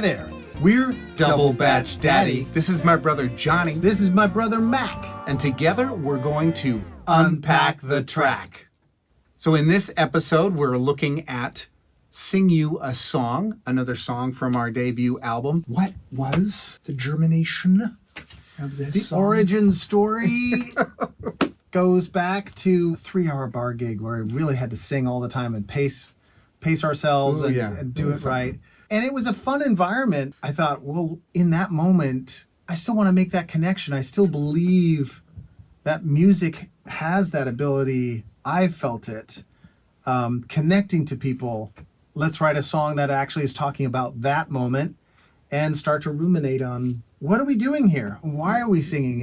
Hi there. We're Double Batch Daddy. This is my brother Johnny. This is my brother Mack. And together we're going to unpack the track. So in this episode, we're looking at Sing You a Song, another song from our debut album. What was the germination of this song? Origin story goes back to a 3-hour bar gig where I really had to sing all the time and pace ourselves and do it right. And it was a fun environment. I thought, well, in that moment, I still want to make that connection. I still believe that music has that ability. I felt it, connecting to people. Let's write a song that actually is talking about that moment and start to ruminate on what are we doing here? Why are we singing?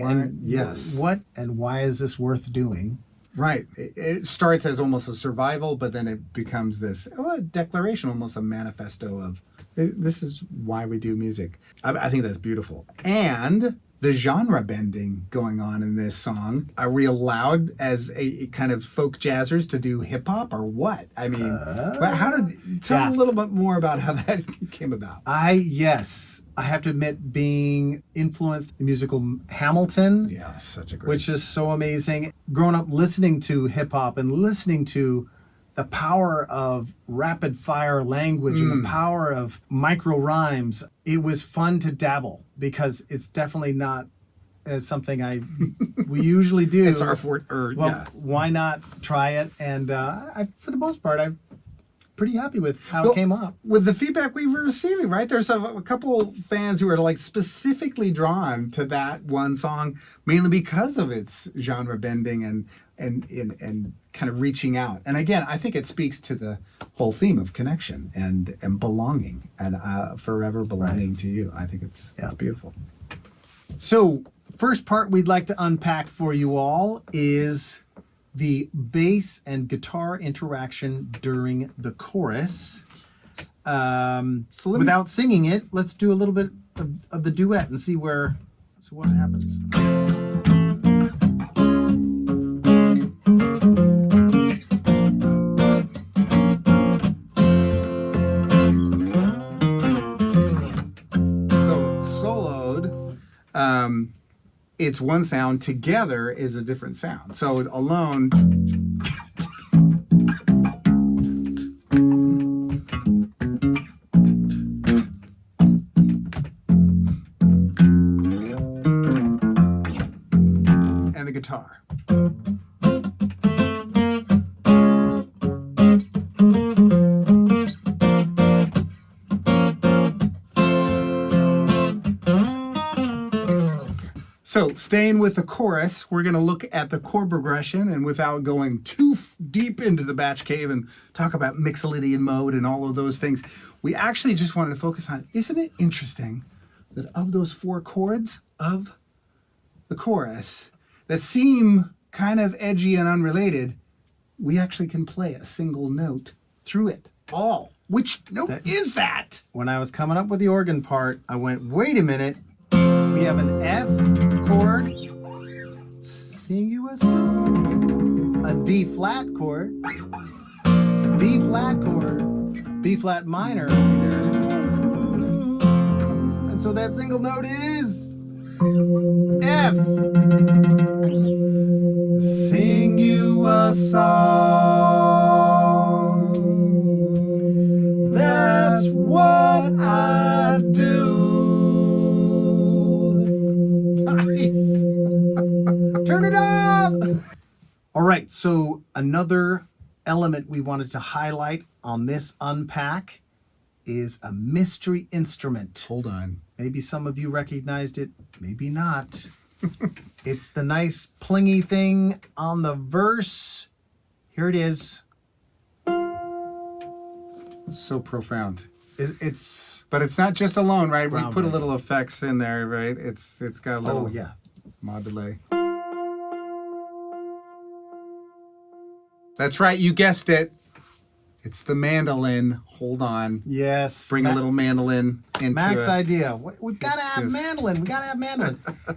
What and why is this worth doing? Right. It starts as almost a survival, but then it becomes this a declaration, almost a manifesto of this is why we do music. I think that's beautiful. And the genre bending going on in this song. Are we allowed as a kind of folk jazzers to do hip hop or what? I mean, tell a little bit more about how that came about. I have to admit, being influenced in the musical Hamilton. Yeah, such a great. Which is so amazing. Growing up listening to hip hop and listening to the power of rapid fire language and the power of micro rhymes, it was fun to dabble because it's definitely not something we usually do. It's our fort. Why not try it? And for the most part, I'm pretty happy with how it came up. With the feedback we were receiving, right? There's a couple fans who are like specifically drawn to that one song, mainly because of its genre bending and kind of reaching out. And again, I think it speaks to the whole theme of connection and belonging and forever belonging to you. I think it's beautiful. So, first part we'd like to unpack for you all is the bass and guitar interaction during the chorus. Without singing it, let's do a little bit of the duet and see what happens. It's one sound, together is a different sound. So alone, and the guitar. So staying with the chorus, we're going to look at the chord progression, and without going too deep into the batch cave and talk about Mixolydian mode and all of those things, we actually just wanted to focus on, isn't it interesting that of those 4 chords of the chorus that seem kind of edgy and unrelated, we actually can play a single note through it all. Which note is that? When I was coming up with the organ part, I went, wait a minute, we have an F chord, sing you a song, a D flat chord, B flat chord, B flat minor, and so that single note is F. Sing you a song, that's what I do. Turn it up! All right, so another element we wanted to highlight on this unpack is a mystery instrument. Hold on. Maybe some of you recognized it, maybe not. It's the nice plingy thing on the verse. Here it is. So profound. But it's not just alone, right? We put a little effects in there, right? It's got a little mod delay. That's right, you guessed it. It's the mandolin. Hold on. Yes. Bring a little mandolin into Mack's idea. We've got to have mandolin.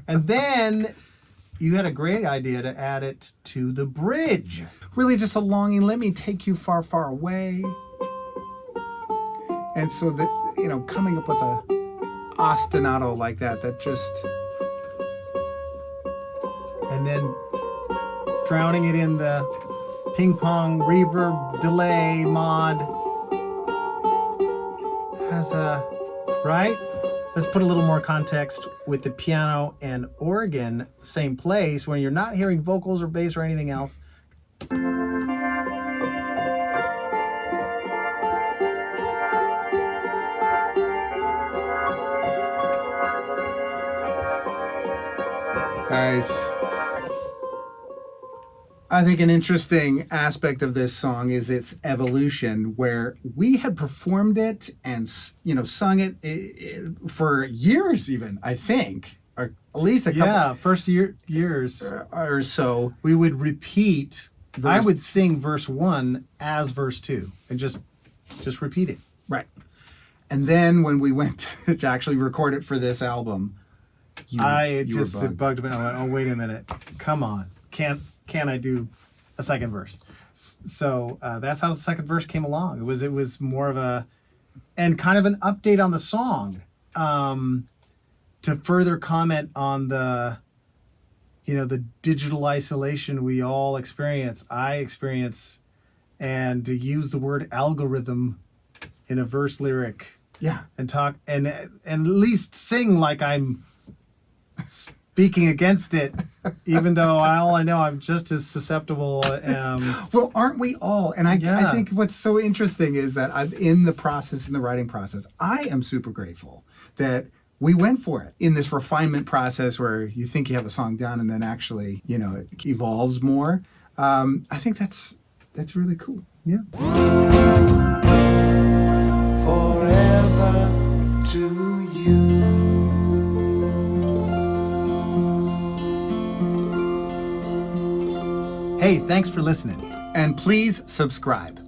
And then you had a great idea to add it to the bridge. Really just a longing. Let me take you far, far away. And so that coming up with a ostinato like that just... And then drowning it in the ping pong reverb delay mod has a, right? Let's put a little more context with the piano and organ, same place, when you're not hearing vocals or bass or anything else. Nice. I think an interesting aspect of this song is its evolution, where we had performed it and sung it for years, even, I think, or at least a couple. Yeah, first years or so. We would repeat. I would sing verse 1 as verse 2 and just repeat it. Right. And then when we went to actually record it for this album, it bugged me. I went, oh, wait a minute. Come on. Can I do a second verse? So that's how the second verse came along. It was more of a, and kind of an update on the song, to further comment on the digital isolation we all experience. I experience, and to use the word algorithm in a verse lyric. Yeah. And talk and at least sing like I'm speaking against it, even though all I know I'm just as susceptible. Well, aren't we all? And I think what's so interesting is that in the writing process, I am super grateful that we went for it in this refinement process where you think you have a song down and then actually, it evolves more. I think that's really cool. Yeah. Forever to you. Hey, thanks for listening. And please subscribe.